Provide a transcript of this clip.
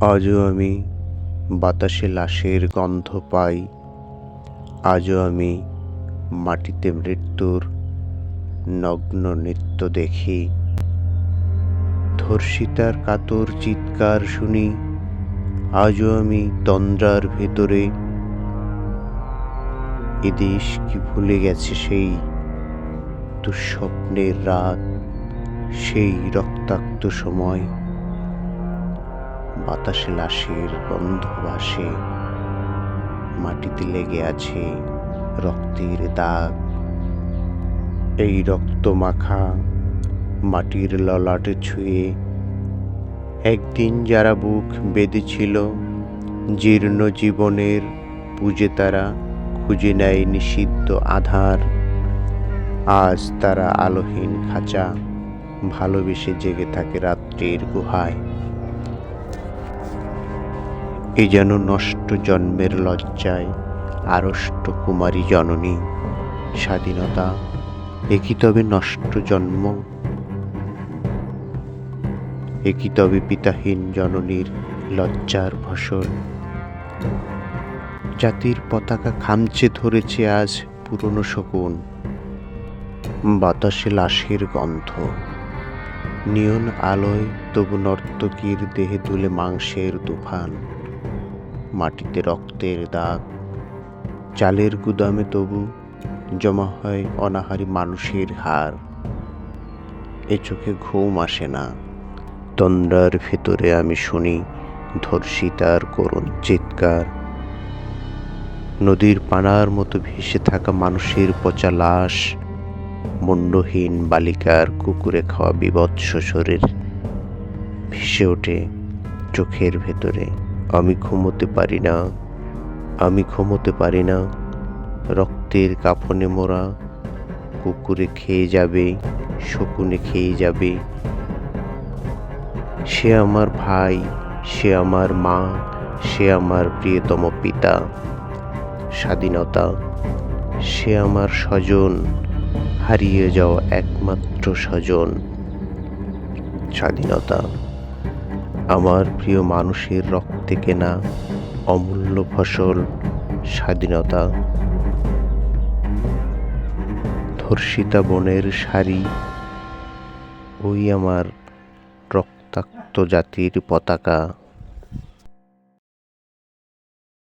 আজও আমি বাতাসে লাশের গন্ধ পাই। আজও আমি মাটিতে মৃত্যুর নগ্ন নৃত্য দেখি। ধর্ষিতার কাতর চিৎকার শুনি। আজও আমি তন্দ্রার ভেতরে। এদেশ কি ভুলে গেছে সেই দুঃস্বপ্নের রাত, সেই রক্তাক্ত সময়? বাতাসে লাশের গন্ধ ভাসে, মাটিতে লেগে আছে রক্তের দাগ। এই রক্ত মাখা মাটির ললাটে ছুঁয়ে একদিন যারা বুক বেঁধেছিল জীর্ণ জীবনের পুজে, তারা খুঁজে নেয় নিষিদ্ধ আধার। আজ তারা আলোহীন খাঁচা ভালোবেসে জেগে থাকে রাত্রির গুহায়। এ যেন নষ্ট জন্মের লজ্জায় আড়ষ্ট কুমারী জননী। স্বাধীনতা একই তবে নষ্ট জন্ম, একই তবে পিতাহীন জননীর লজ্জার ফসল। জাতির পতাকা খামচে ধরেছে আজ পুরনো শকুন। বাতাসে লাশের গন্ধ, নিয়ন আলোয় তবু নর্তকীর দেহে তুলে মাংসের তুফান। মাটিতে রক্তের দাগ, চালের গুদামে তবু জমা হয় অনাহারী মানুষের হাড়। এ চোখে ঘুম আসে না। তন্দ্রার ভেতরে আমি শুনি ধর্ষিতার করুণ চিৎকার। নদীর পানার মতো ভেসে থাকা মানুষের পচা লাশ, মুণ্ডহীন বালিকার কুকুরে খাওয়া বিভৎস শরীর ভেসে ওঠে চোখের ভেতরে। আমি ঘুমোতে পারি না, আমি ঘুমোতে পারি না। রক্তের কাফনে মোরা কুকুরে খেয়ে যাবে, শকুনে খেয়ে যাবে। সে আমার ভাই, সে আমার মা, সে আমার প্রিয়তম পিতা। স্বাধীনতা সে আমার স্বজন, হারিয়ে যাওয়া একমাত্র স্বজন। স্বাধীনতা আমার প্রিয় মানুষের রক্তে কেনা অমূল্য ফসল। স্বাধীনতা ধর্ষিতা বনের শাড়ি, ওই আমার রক্তাক্ত জাতির পতাকা।